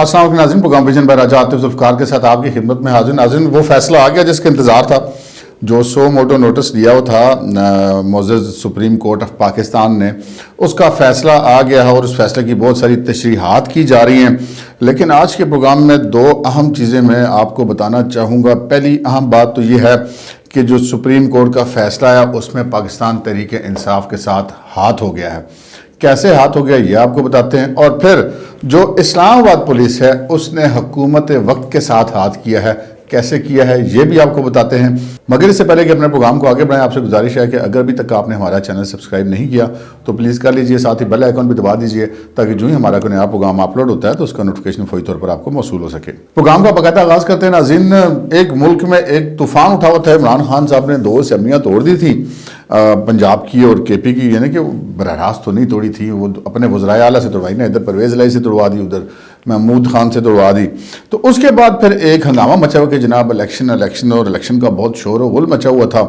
السلام علیکم ناظرین، پروگرام ویژن بائی راجہ عاطف ذوالفقار کے ساتھ آپ کی خدمت میں حاضر ناظرین۔ وہ فیصلہ آ گیا جس کا انتظار تھا، جو سو موٹو نوٹس لیا ہوا تھا معزز سپریم کورٹ آف پاکستان نے، اس کا فیصلہ آ گیا ہے اور اس فیصلے کی بہت ساری تشریحات کی جا رہی ہیں۔ لیکن آج کے پروگرام میں دو اہم چیزیں میں آپ کو بتانا چاہوں گا۔ پہلی اہم بات تو یہ ہے کہ جو سپریم کورٹ کا فیصلہ ہے اس میں پاکستان تحریک انصاف کے ساتھ ہاتھ ہو گیا ہے۔ کیسے ہاتھ ہو گیا یہ آپ کو بتاتے ہیں، اور پھر جو اسلام آباد پولیس ہے اس نے حکومت وقت کے ساتھ ہاتھ کیا ہے، کیسے کیا ہے یہ بھی آپ کو بتاتے ہیں۔ مگر اس سے پہلے کہ اپنے پروگرام کو آگے بڑھائیں، آپ سے گزارش ہے کہ اگر ابھی تک آپ نے ہمارا چینل سبسکرائب نہیں کیا تو پلیز کر لیجئے، ساتھ ہی بیل آئیکن بھی دبا دیجئے تاکہ جو ہی ہمارا کوئی نیا پروگرام اپلوڈ ہوتا ہے تو اس کا نوٹیفیکیشن فوری طور پر آپ کو موصول ہو سکے۔ پروگرام کا باقاعدہ آغاز کرتے ہیں ناظرین۔ ایک ملک میں ایک طوفان اٹھا ہوا تھا۔ عمران خان صاحب نے 2 اسمبلیاں توڑ دی تھی، پنجاب کی اور کے پی کی، یعنی کہ براہ راست تو نہیں توڑی تھی، وہ اپنے وزرائے اعلیٰ سے توڑوائی نا، ادھر پرویز الہی سے توڑوا دی، ادھر محمود خان سے توڑوا دی۔ تو اس کے بعد پھر ایک ہنگامہ مچا ہوا کہ جناب الیکشن کا بہت شور و غل مچا ہوا تھا،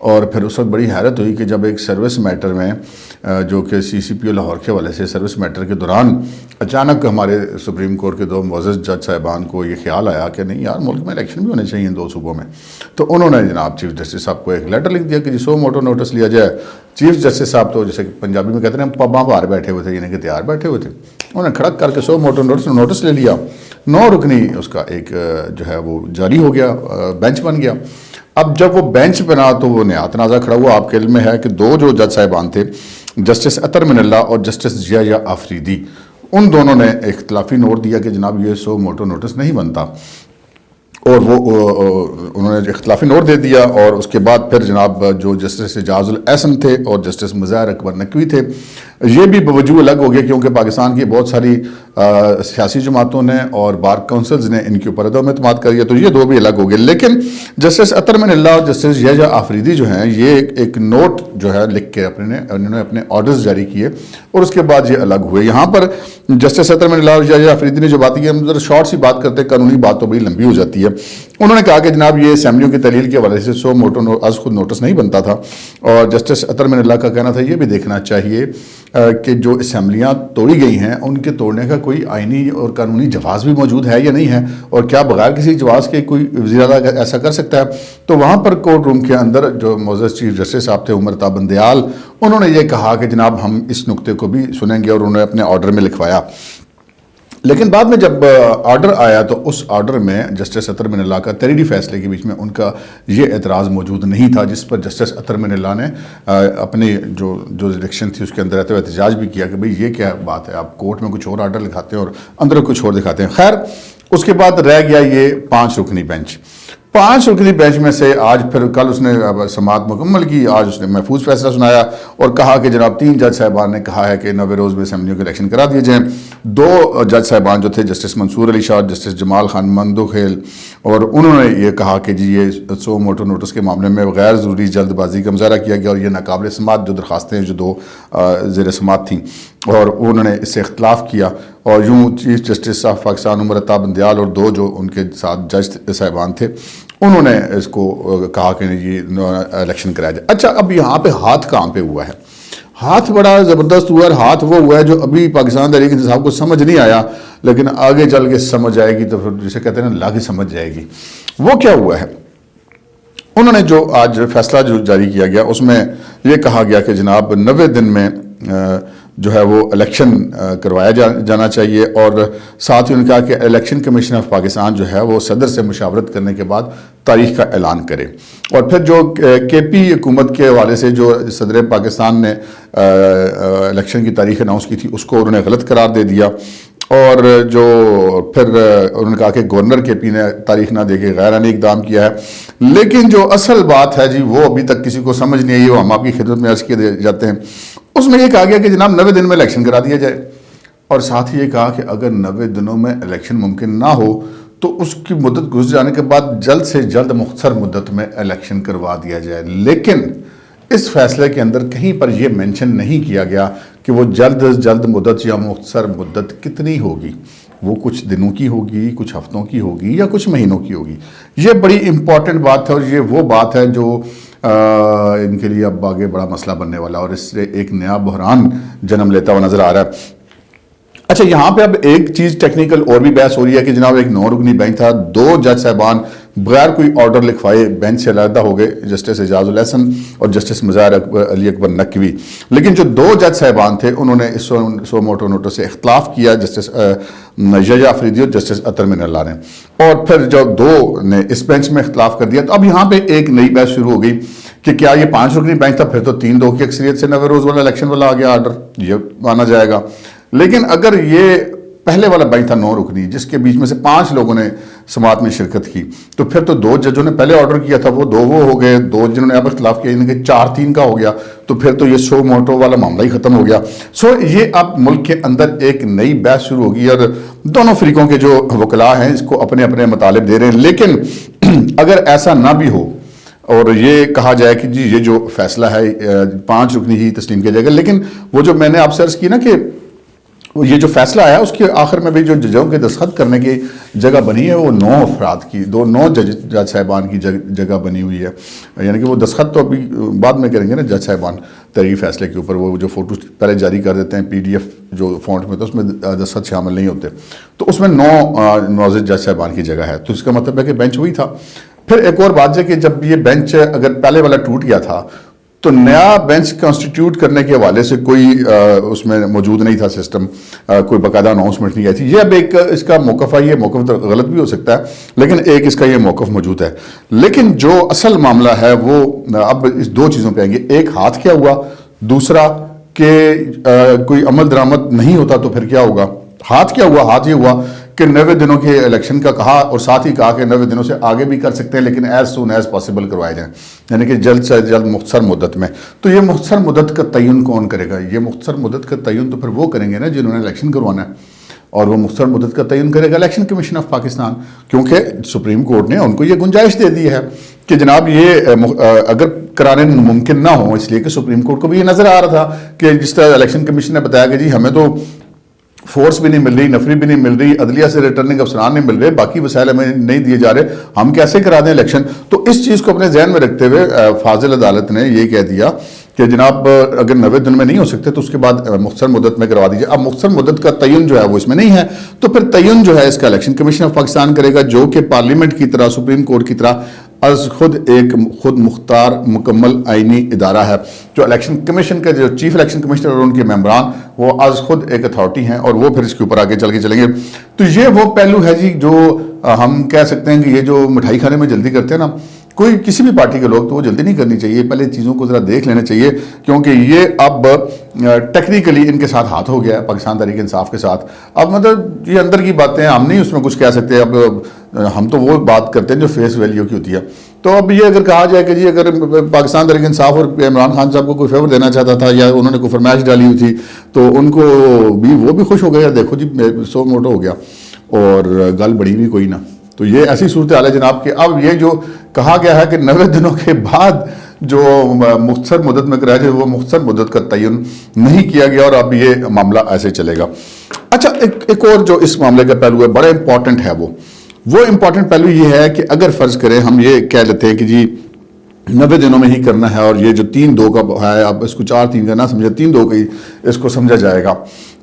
اور پھر اس وقت بڑی حیرت ہوئی کہ جب ایک سروس میٹر میں جو کہ سی سی پی او لاہور کے والے سے سروس میٹر کے دوران اچانک ہمارے سپریم کورٹ کے 2 معزز جج صاحبان کو یہ خیال آیا کہ نہیں یار، ملک میں الیکشن بھی ہونے چاہیے ان 2 صوبوں میں۔ تو انہوں نے جناب چیف جسٹس صاحب کو ایک لیٹر لکھ دیا کہ جی سو موٹو نوٹس لیا جائے۔ چیف جسٹس صاحب تو جیسے پنجابی میں کہتے ہیں پباں باہر بیٹھے ہوئے تھے، یعنی کہ تیار بیٹھے ہوئے تھے، انہوں نے کھڑک کر کے 100 موٹو نوٹس لے لیا۔ 9 رکنی اس کا ایک جو ہے وہ جاری ہو گیا، بینچ بن گیا۔ اب جب وہ بینچ بنا تو وہ نیا تنازع کھڑا ہوا۔ آپ کے علم میں ہے کہ 2 جو جج صاحبان تھے، جسٹس اطہر من اللہ اور جسٹس ضیاء آفریدی، ان دونوں نے اختلافی نوٹ دیا کہ جناب یہ 100 موٹو نوٹس نہیں بنتا، اور وہ انہوں نے اختلافی نوٹ دے دیا۔ اور اس کے بعد پھر جناب جو جسٹس اعجاز الاحسن تھے اور جسٹس مظاہر اکبر نقوی تھے، یہ بھی بوجوہ الگ ہو گیا، کیونکہ پاکستان کی بہت ساری سیاسی جماعتوں نے اور بار کونسلز نے ان کے اوپر عدم اعتماد کر دیا، تو یہ 2 بھی الگ ہو گئے۔ لیکن جسٹس اطہر من اللہ اور جسٹس ضیاء آفریدی جو ہیں، یہ ایک نوٹ جو ہے لکھ کے انہوں نے اپنے آرڈرز جاری کیے اور اس کے بعد یہ الگ ہوئے۔ یہاں پر جسٹس اطہر من اللہ اور ضیاء آفریدی نے جو بات کی، ہم ذرا شارٹ سی بات کرتے ہیں، قانونی بات تو بڑی لمبی ہو جاتی ہے۔ انہوں نے کہا کہ جناب یہ اسمبلیوں کی تحلیل کے حوالے سے 100 موٹو از خود نوٹس نہیں بنتا تھا، اور جسٹس اطہر من اللہ کا کہنا تھا یہ بھی دیکھنا چاہیے کہ جو اسمبلیاں توڑی گئی ہیں ان کے توڑنے کا کوئی آئینی اور قانونی جواز بھی موجود ہے یا نہیں ہے، اور کیا بغیر کسی جواز کے کوئی وزیر اعلیٰ ایسا کر سکتا ہے۔ تو وہاں پر کورٹ روم کے اندر جو معزز چیف جسٹس صاحب تھے عمر تا بندیال، انہوں نے یہ کہا کہ جناب ہم اس نقطے کو بھی سنیں گے، اور انہوں نے اپنے آرڈر میں لکھوایا۔ لیکن بعد میں جب آرڈر آیا تو اس آرڈر میں جسٹس اطہر من اللہ کا تحریری فیصلے کے بیچ میں ان کا یہ اعتراض موجود نہیں تھا، جس پر جسٹس اطہر من اللہ نے اپنی جو الیکشن تھی اس کے اندر رہتے ہوئے احتجاج بھی کیا کہ بھئی یہ کیا بات ہے، آپ کورٹ میں کچھ اور آرڈر لکھاتے ہیں اور اندر کچھ اور دکھاتے ہیں۔ خیر، اس کے بعد رہ گیا یہ 5 رکنی بینچ۔ 5 رکنی بینچ میں سے آج پھر کل اس نے سماعت مکمل کی، آج اس نے محفوظ فیصلہ سنایا اور کہا کہ جناب 3 جج صاحبان نے کہا ہے کہ 90 روز میں اسمبلیوں کے الیکشن کرا دیے جائیں۔ 2 جج صاحبان جو تھے، جسٹس منصور علی شاہ اور جسٹس جمال خان مندوخیل، اور انہوں نے یہ کہا کہ جی یہ 100 موٹو نوٹس کے معاملے میں غیر ضروری جلد بازی کا مظاہرہ کیا گیا، اور یہ ناقابل سماعت جو درخواستیں جو 2 زیر سماعت تھیں، اور انہوں نے اس سے اختلاف کیا۔ اور یوں چیف جسٹس آف پاکستان عمر تا بندیال اور 2 جو ان کے ساتھ جج صاحبان تھے، انہوں نے اس کو کہا کہ یہ الیکشن کرایا جائے۔ اچھا، اب یہاں پہ ہاتھ کہاں پہ ہوا ہے؟ ہاتھ بڑا زبردست ہوا ہے، ہاتھ وہ ہوا ہے جو ابھی پاکستان تحریک انصاف کو سمجھ نہیں آیا، لیکن آگے چل کے سمجھ آئے گی، تو پھر جسے کہتے ہیں نا لاگے سمجھ جائے گی۔ وہ کیا ہوا ہے؟ انہوں نے جو آج فیصلہ جو جاری کیا گیا اس میں یہ کہا گیا کہ جناب 90 دن میں جو ہے وہ الیکشن کروایا جانا چاہیے، اور ساتھ ہی انہوں نے کہا کہ الیکشن کمیشن آف پاکستان جو ہے وہ صدر سے مشاورت کرنے کے بعد تاریخ کا اعلان کرے۔ اور پھر جو کے پی حکومت کے حوالے سے جو صدر پاکستان نے الیکشن کی تاریخ اناؤنس کی تھی اس کو انہوں نے غلط قرار دے دیا، اور جو پھر انہوں نے کہا کہ گورنر کے پی نے تاریخ نہ دے کے غیرانی اقدام کیا ہے۔ لیکن جو اصل بات ہے جی وہ ابھی تک کسی کو سمجھ نہیں آئی، وہ ہم آپ کی خدمت میں عرض کیے جاتے ہیں۔ اس میں یہ کہا گیا کہ جناب 90 دن میں الیکشن کرا دیا جائے، اور ساتھ ہی یہ کہا کہ اگر 90 دنوں میں الیکشن ممکن نہ ہو تو اس کی مدت گزر جانے کے بعد جلد سے جلد مختصر مدت میں الیکشن کروا دیا جائے۔ لیکن اس فیصلے کے اندر کہیں پر یہ مینشن نہیں کیا گیا کہ وہ جلد از جلد مدت یا مختصر مدت کتنی ہوگی، وہ کچھ دنوں کی ہوگی، کچھ ہفتوں کی ہوگی، یا کچھ مہینوں کی ہوگی۔ یہ بڑی امپورٹنٹ بات ہے، اور یہ وہ بات ہے جو ان کے لیے اب آگے بڑا مسئلہ بننے والا، اور اس سے ایک نیا بحران جنم لیتا ہوا نظر آ رہا ہے۔ اچھا یہاں پہ اب ایک چیز ٹیکنیکل اور بھی بحث ہو رہی ہے کہ جناب ایک 9 رکنی بینچ تھا, 2 جج صاحبان بغیر کوئی آرڈر لکھوائے بینچ سے علیحدہ ہو گئے, جسٹس اعجاز الحسن اور جسٹس مظاہر علی اکبر نقوی. لیکن جو 2 جج صاحبان تھے انہوں نے اس سو موٹو نوٹس سے اختلاف کیا, جسٹس یحییٰ آفریدی اور جسٹس اطہر من اللہ نے, اور پھر جو 2 نے اس بینچ میں اختلاف کر دیا. تو اب یہاں پہ ایک نئی بحث شروع ہو گئی کہ کیا یہ 5 رکنی بینچ تھا, پھر تو 3-2 کی اکثریت سے 90 روز والا الیکشن والا آ گیا آرڈر, یہ مانا جائے گا. لیکن اگر یہ پہلے والا بینچ تھا 9 رکنی جس کے بیچ میں سے 5 لوگوں نے سماعت میں شرکت کی, تو پھر تو 2 ججوں نے پہلے آرڈر کیا تھا وہ 2 وہ ہو گئے, 2 جنہوں نے اب اختلاف کیا یعنی کہ 4-3 کا ہو گیا, تو پھر تو یہ سو موٹو والا معاملہ ہی ختم ہو گیا. یہ اب ملک کے اندر ایک نئی بحث شروع ہوگی اور دونوں فریقوں کے جو وکلاء ہیں اس کو اپنے اپنے مطالب دے رہے ہیں. لیکن اگر ایسا نہ بھی ہو اور یہ کہا جائے کہ جی یہ جو فیصلہ ہے 5 رکنی ہی تسلیم کیا جائے گا, لیکن وہ جو میں نے آپ سے عرض کی نا کہ یہ جو فیصلہ آیا اس کے آخر میں بھی جو ججوں کے دستخط کرنے کی جگہ بنی ہے وہ 9 افراد کی 9 جج صاحبان کی جگہ بنی ہوئی ہے. یعنی کہ وہ دستخط تو ابھی بعد میں کریں گے نا جج صاحبان تحریری فیصلے کے اوپر, وہ جو فوٹو پہلے جاری کر دیتے ہیں PDF جو فونٹ میں, تو اس میں دستخط شامل نہیں ہوتے, تو اس میں 9 معزز جج صاحبان کی جگہ ہے. تو اس کا مطلب ہے کہ بینچ وہی تھا. پھر ایک اور بات ہے کہ جب یہ بینچ اگر پہلے والا ٹوٹ گیا تھا تو نیا بینچ کانسٹیٹیوٹ کرنے کے حوالے سے کوئی اس میں موجود نہیں تھا سسٹم, کوئی باقاعدہ اناؤنسمنٹ نہیں آئی تھی. یہ اب ایک اس کا موقف ہے, یہ موقف غلط بھی ہو سکتا ہے لیکن ایک اس کا یہ موقف موجود ہے. لیکن جو اصل معاملہ ہے وہ اب اس 2 چیزوں پہ آئیں گے. ایک ہاتھ کیا ہوا, دوسرا کہ کوئی عمل درآمد نہیں ہوتا تو پھر کیا ہوگا. ہاتھ کیا ہوا, ہاتھ یہ ہوا کہ 90 دنوں کے الیکشن کا کہا اور ساتھ ہی کہا کہ 90 دنوں سے آگے بھی کر سکتے ہیں لیکن ایز سون ایز پاسبل کروائے جائیں, یعنی کہ جلد سے جلد مختصر مدت میں. تو یہ مختصر مدت کا تعین کون کرے گا؟ یہ مختصر مدت کا تعین تو پھر وہ کریں گے نا جنہوں نے الیکشن کروانا ہے, اور وہ مختصر مدت کا تعین کرے گا الیکشن کمیشن آف پاکستان, کیونکہ سپریم کورٹ نے ان کو یہ گنجائش دے دی ہے کہ جناب یہ اگر کرانے ممکن نہ ہو, اس لیے کہ سپریم کورٹ کو بھی یہ نظر آ رہا تھا کہ جس طرح الیکشن کمیشن نے بتایا کہ جی ہمیں تو فورس بھی نہیں مل رہی, نفری بھی نہیں مل رہی, عدلیہ سے ریٹرننگ افسران نہیں مل رہے, باقی وسائل ہمیں نہیں دیے جا رہے, ہم کیسے کرا دیں الیکشن. تو اس چیز کو اپنے ذہن میں رکھتے ہوئے فاضل عدالت نے یہ کہہ دیا کہ جناب اگر 90 دن میں نہیں ہو سکتے تو اس کے بعد مختصر مدت میں کروا دیجیے. اب مختصر مدت کا تعین جو ہے وہ اس میں نہیں ہے, تو پھر تعین جو ہے اس کا الیکشن کمیشن آف پاکستان کرے گا, جو کہ پارلیمنٹ کی طرح سپریم کورٹ کی طرح از خود مختار مکمل آئینی ادارہ ہے. جو الیکشن کمیشن کا جو چیف الیکشن کمشنر اور ان کے ممبران وہ از خود ایک اتھارٹی ہیں اور وہ پھر اس کے اوپر آگے چل کے چلیں گے. تو یہ وہ پہلو ہے جی جو ہم کہہ سکتے ہیں کہ یہ جو مٹھائی کھانے میں جلدی کرتے ہیں نا کوئی کسی بھی پارٹی کے لوگ, تو وہ جلدی نہیں کرنی چاہیے, پہلے چیزوں کو ذرا دیکھ لینا چاہیے, کیونکہ یہ اب ٹیکنیکلی ان کے ساتھ ہاتھ ہو گیا ہے پاکستان تحریک انصاف کے ساتھ. اب مطلب یہ اندر کی باتیں ہم نہیں اس میں کچھ کہہ سکتے, اب ہم تو وہ بات کرتے ہیں جو فیس ویلیو کی ہوتی ہے. تو اب یہ اگر کہا جائے کہ جی اگر پاکستان تحریک انصاف اور عمران خان صاحب کو کوئی فیور دینا چاہتا تھا یا انہوں نے کوئی فرمائش ڈالی ہوئی تھی تو ان کو بھی وہ بھی خوش ہو گیا, دیکھو جی سو موٹو ہو گیا اور گل بڑی بھی کوئی نہ. تو یہ ایسی صورتحال ہے جناب کہ اب یہ جو کہا گیا ہے کہ 90 دنوں کے بعد جو مختصر مدت میں کرایا جائے وہ مختصر مدت کا تعین نہیں کیا گیا اور اب یہ معاملہ ایسے چلے گا. اچھا ایک اور جو اس معاملے کا پہلو ہے بڑا امپورٹنٹ ہے, وہ امپورٹنٹ پہلو یہ ہے کہ اگر فرض کریں ہم یہ کہہ لیتے ہیں کہ جی 90 دنوں میں ہی کرنا ہے اور یہ جو 3-2 کا ہے اب اس کو 4-3 کا نہ سمجھے 3-2 کا ہی اس کو سمجھا جائے گا,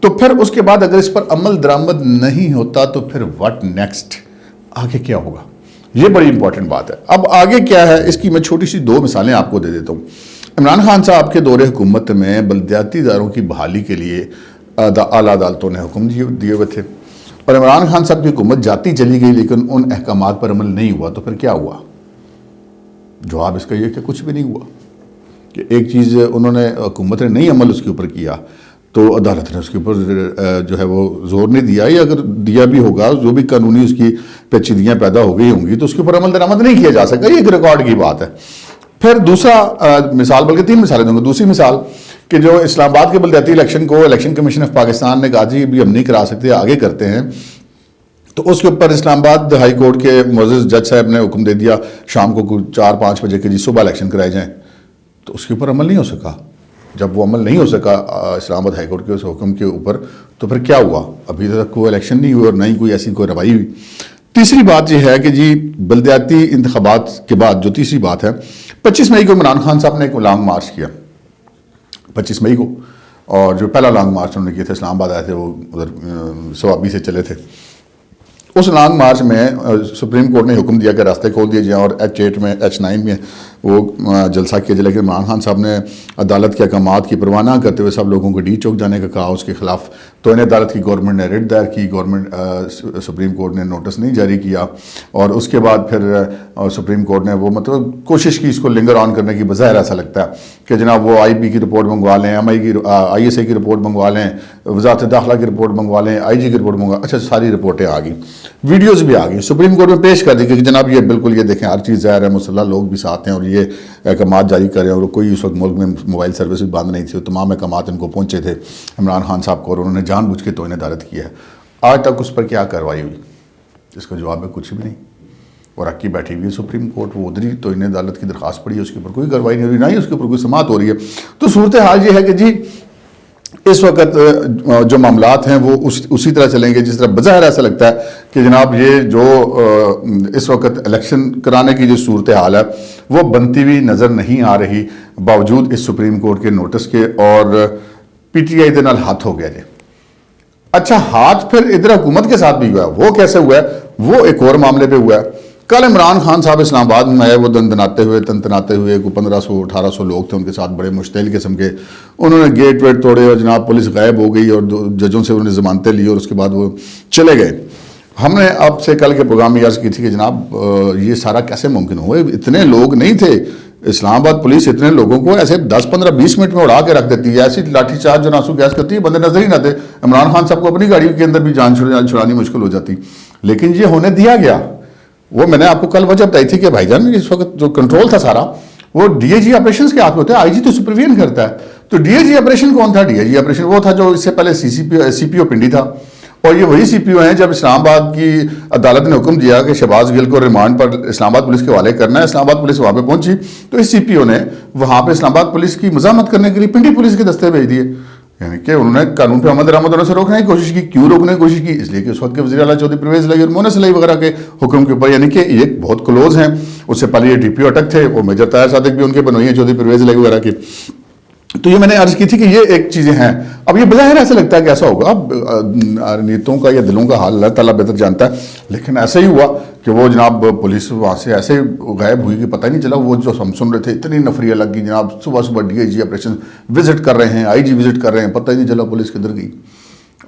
تو پھر اس کے بعد اگر اس پر عمل درآمد نہیں ہوتا تو پھر واٹ نیکسٹ, آگے کیا ہوگا؟ یہ بڑی امپورٹنٹ بات ہے. اب آگے کیا ہے اس کی میں چھوٹی سی 2 مثالیں آپ کو دے دیتا ہوں. عمران خان صاحب کے دور حکومت میں بلدیاتی اداروں کی بحالی کے لیے اعلیٰ عدالتوں نے حکم دیے ہوئے تھے اور عمران خان صاحب کی حکومت جاتی چلی گئی لیکن ان احکامات پر عمل نہیں ہوا, تو پھر کیا ہوا؟ جواب اس کا یہ کہ کچھ بھی نہیں ہوا. کہ ایک چیز انہوں نے حکومت نے نہیں عمل اس کے اوپر کیا تو عدالت نے اس کے اوپر جو ہے وہ زور نہیں دیا, یا اگر دیا بھی ہوگا جو بھی قانونی اس کی پیچیدگیاں پیدا ہو گئی ہوں گی تو اس کے اوپر عمل درآمد نہیں کیا جا سکتا, یہ ایک ریکارڈ کی بات ہے. پھر دوسرا مثال, بلکہ 3 مثالیں دوں گا. دوسری مثال کہ جو اسلام آباد کے بلدیاتی الیکشن کو الیکشن کمیشن آف پاکستان نے کہا جی ابھی ہم نہیں کرا سکتے آگے کرتے ہیں, تو اس کے اوپر اسلام آباد ہائی کورٹ کے معزز جج صاحب نے حکم دے دیا شام کو 4-5 بجے کے جی صبح الیکشن کرائے جائیں, تو اس کے اوپر عمل نہیں ہو سکا. جب وہ عمل نہیں ہو سکا اسلام آباد ہائی کورٹ کے اس حکم کے اوپر, تو پھر کیا ہوا؟ ابھی تک کوئی الیکشن نہیں ہوئی اور نہ ہی کوئی ایسی کوئی روائی ہوئی. تیسری بات یہ ہے کہ جی بلدیاتی انتخابات کے بعد جو تیسری بات ہے, 25 مئی کو عمران خان صاحب نے ایک لانگ مارچ کیا 25 مئی کو, اور جو پہلا لانگ مارچ انہوں نے کیا تھا اسلام آباد آئے تھے، وہ ادھر سوابی سے چلے تھے. اس لانگ مارچ میں سپریم کورٹ نے حکم دیا کہ راستے کھول دیے جائیں، اور H8 میں H9 میں وہ جلسہ کیا جائے. لیکن عمران خان صاحب نے عدالت کے احکامات کی پرواہ نہ کرتے ہوئے سب لوگوں کو ڈی چوک جانے کا کہا. اس کے خلاف توہین عدالت کی گورنمنٹ نے ریٹ دائر کی، گورنمنٹ سپریم کورٹ نے نوٹس نہیں جاری کیا، اور اس کے بعد پھر سپریم کورٹ نے وہ مطلب کوشش کی اس کو لنگر آن کرنے کی. بظاہر ایسا لگتا ہے کہ جناب وہ IB کی رپورٹ منگوا لیں، ISA کی رپورٹ منگوا لیں، وزارت داخلہ کی رپورٹ منگوا لیں، IG کی رپورٹ منگوا. اچھا ساری رپورٹیں آ گئی، ویڈیوز بھی آ گئی، سپریم کورٹ میں پیش کر دی کہ جناب یہ بالکل یہ دیکھیں ہر چیز ظاہر ہے، مسلح لوگ بھی ساتھ ہیں اور یہ احکامات جاری کر رہے ہیں. اور کوئی اس وقت ملک میں موبائل سروس بھی بند نہیں تھی، تمام احکامات ان کو پہنچے تھے عمران خان صاحب کو، اور انہوں نے جان بوجھ کے توہین عدالت کیا ہے. آج تک اس پر کیا کارروائی ہوئی؟ اس کا جواب ہے کچھ بھی نہیں. اور رکھی بیٹھی ہوئی ہے سپریم کورٹ، وہ ادھر ہی توہین عدالت کی درخواست پڑی ہے، اس کے اوپر کوئی کارروائی نہیں ہو رہی، نہ ہی اس کے اوپر کوئی سماعت ہو رہی ہے. تو صورتحال یہ ہے کہ جی اس وقت جو معاملات ہیں وہ اسی طرح چلیں گے جس طرح بظاہر ایسا لگتا ہے کہ جناب یہ جو اس وقت الیکشن کرانے کی جو صورتحال ہے وہ بنتی ہوئی نظر نہیں آ رہی، باوجود اس سپریم کورٹ کے نوٹس کے. اور PTI دے نال ہاتھ ہو گیا جی. اچھا ہاتھ پھر ادھر حکومت کے ساتھ بھی ہوا ہے، وہ کیسے ہوا ہے؟ وہ ایک اور معاملے پہ ہوا ہے. کل عمران خان صاحب اسلام آباد میں آئے، وہ تنتناتے ہوئے 1500-1800 لوگ تھے ان کے ساتھ، بڑے مشتعل قسم کے. انہوں نے گیٹ ویٹ توڑے اور جناب پولیس غائب ہو گئی اور ججوں سے انہوں نے ضمانتیں لی اور اس کے بعد وہ چلے گئے. ہم نے آپ سے کل کے پروگرام میں عرض کی تھی کہ جناب یہ سارا کیسے ممکن ہوا؟ اتنے لوگ نہیں تھے. اسلام آباد پولیس اتنے لوگوں کو ایسے 10-15-20 منٹ میں اڑا کے رکھ دیتی ہے، ایسی لاٹھی چارج جو ناسو گیس کرتی ہے، بندے نظر ہی نہ آتے. عمران خان صاحب کو اپنی گاڑی کے اندر بھی جان چھڑانی مشکل ہو جاتی، لیکن یہ ہونے دیا گیا. وہ میں نے آپ کو کل وجہ بتائی تھی کہ بھائی جان اس وقت جو کنٹرول تھا سارا وہ DIG آپریشنز کے ہاتھ میں ہوتا ہے، IG تو سپرویژن کرتا ہے. تو DIG آپریشن کون تھا؟ DIG آپریشن وہ تھا جو اس سے پہلے CPO پنڈی تھا، اور یہ وہی CPO ہیں. جب اسلام آباد کی عدالت نے حکم دیا کہ شہباز گل کو ریمانڈ پر اسلام آباد پولیس کے حوالے کرنا ہے، اسلام آباد پولیس وہاں پہ پہنچی تو اس CPO نے وہاں پہ اسلام آباد پولیس کی مزاحمت کرنے کے لیے پنڈی پولیس کے دستے بھیج دیے. یعنی کہ انہوں نے قانون پہ عمل درآمد ہونے سے روکنے کی کوشش کی. کیوں روکنے کی کوشش کی؟ اس لیے کہ اس وقت کے وزیر اعلیٰ چودھری پرویز الہی اور مونس الہی وغیرہ کے حکم کے اوپر، یعنی کہ یہ بہت کلوز ہیں. اس سے پہلے یہ DPO اٹک تھے، وہ میجر طاہر صادق بھی ان کے بنوئی ہیں چودھری پرویز الہی وغیرہ کی. تو یہ میں نے عرض کی تھی کہ یہ ایک چیزیں ہیں. اب یہ بظاہر ایسا لگتا ہے کہ ایسا ہوگا، اب نیتوں کا یا دلوں کا حال اللہ تعالیٰ بہتر جانتا ہے، لیکن ایسا ہی ہوا کہ وہ جناب پولیس وہاں سے ایسے غائب ہوئی کہ پتہ ہی نہیں چلا. وہ جو ہم سن رہے تھے اتنی نفریہ لگ گئی، جناب صبح DIG آپریشن وزٹ کر رہے ہیں، IG وزٹ کر رہے ہیں، پتہ ہی نہیں چلا پولیس کدھر گئی.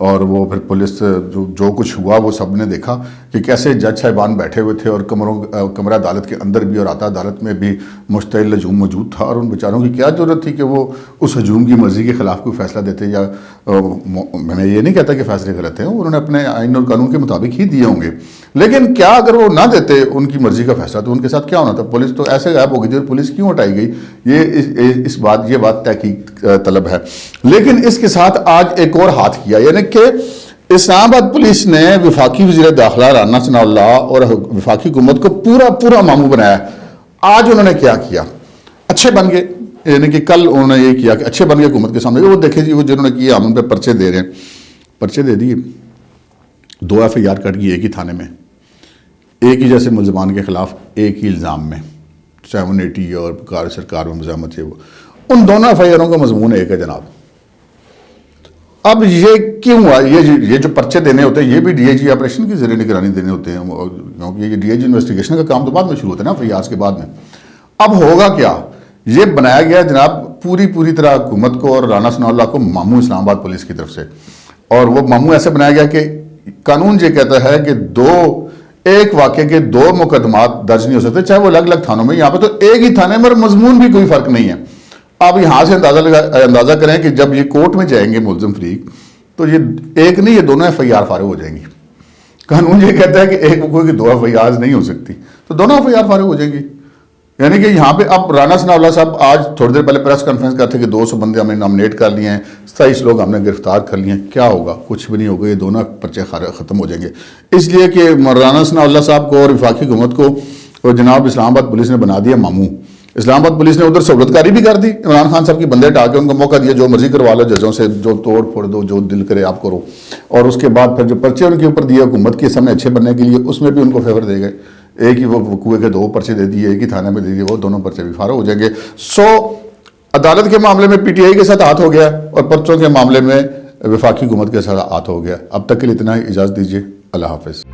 اور وہ پھر پولیس جو کچھ ہوا وہ سب نے دیکھا کہ کیسے جج صاحبان بیٹھے ہوئے تھے، اور کمرہ عدالت کے اندر بھی اور آتا عدالت میں بھی مشتعل ہجوم موجود تھا. اور ان بیچاروں کی کیا ضرورت تھی کہ وہ اس ہجوم کی مرضی کے خلاف کوئی فیصلہ دیتے، یا میں یہ نہیں کہتا کہ فیصلے غلط ہیں، انہوں نے اپنے آئین اور قانون کے مطابق ہی دیے ہوں گے، لیکن کیا اگر وہ نہ دیتے ان کی مرضی کا فیصلہ تو ان کے ساتھ کیا ہونا تھا؟ پولیس تو ایسے غائب ہو گئی تھی. پولیس کیوں ہٹائی گئی؟ یہ بات تحقیق طلب ہے. لیکن اس کے ساتھ آج ایک اور ہاتھ کیا، یعنی کہ اسلام آباد پولیس نے وفاقی وزیر داخلہ رانا ثناء اللہ اور وفاقی حکومت کو پورا ماموں بنایا. آج انہوں نے کیا کیا؟ اچھے بن گئے. یعنی کہ کل انہوں نے یہ کیا کہ اچھے بن گئے حکومت کے سامنے. وہ دیکھیں جی وہ جنہوں نے کیا ہم ان پہ پرچے دے رہے ہیں، پرچے دے دیے، 2 FIR کٹ گئی ایک ہی تھانے میں، ایک ہی جیسے ملزمان کے خلاف ایک ہی الزام میں 780 اور سرکار میں مزاحمت ہے. وہ ان دونوں FIRوں کا مضمون ایک ہے جناب. اب یہ کیوں ہوا؟ یہ جو پرچے دینے ہوتے ہیں یہ بھی DIG آپریشن کی زیر نگرانی دینے ہوتے ہیں، کیونکہ یہ DIG انویسٹیگیشن کا کام تو بعد میں شروع ہوتا ہے نا، فیاض کے بعد میں. اب ہوگا کیا؟ یہ بنایا گیا جناب پوری طرح حکومت کو اور رانا ثناء اللہ کو ماموں اسلام آباد پولیس کی طرف سے. اور وہ ماموں ایسے بنایا گیا کہ قانون یہ کہتا ہے کہ ایک واقعے کے 2 مقدمات درج نہیں ہو سکتے، چاہے وہ الگ الگ تھانوں میں. یہاں پہ تو ایک ہی تھانے میں مضمون بھی کوئی فرق نہیں ہے. آپ یہاں سے اندازہ کریں کہ جب یہ کورٹ میں جائیں گے ملزم فریق تو یہ ایک نہیں، یہ دونوں FIR فارغ ہو جائیں گی. قانون یہ کہتا ہے کہ ایک وقوع کی 2 FIR نہیں ہو سکتی، تو دونوں FIR فارغ ہو جائیں گی. یعنی کہ یہاں پہ اب رانا ثناء اللہ صاحب آج تھوڑی دیر پہلے پریس کانفرنس کرتے کہ 200 بندے ہم نے نامنیٹ کر لیے ہیں، 27 لوگ ہم نے گرفتار کر لیے ہیں. کیا ہوگا؟ کچھ بھی نہیں ہوگا. یہ دونوں پرچے ختم ہو جائیں گے. اس لیے کہ رانا ثناء اللہ صاحب کو اور وفاقی حکومت کو جناب اسلام آباد پولیس نے بنا دیا ماموں. اسلام آباد پولیس نے ادھر سہولت کاری بھی کر دی، عمران خان صاحب کی بندے ٹا کے ان کو موقع دیا، جو مرضی کروا لو ججوں سے، جو توڑ پھوڑ دو، جو دل کرے آپ کرو. اور اس کے بعد پھر جو پرچے ان کے اوپر دیے حکومت کے سامنے اچھے بننے کے لیے، اس میں بھی ان کو فیور دے گئے. ایک ہی وہ وقوع کے 2 پرچے دے دیے، ایک ہی تھانے میں دے دیے، وہ دونوں پرچے بھی فارغ ہو جائیں گے. عدالت کے معاملے میں پی ٹی آئی کے ساتھ ہاتھ ہو گیا اور پرچوں کے معاملے میں وفاقی حکومت کے ساتھ ہاتھ ہو گیا. اب تک کے لیے اتنا ہی. اجازت دیجیے. اللہ حافظ.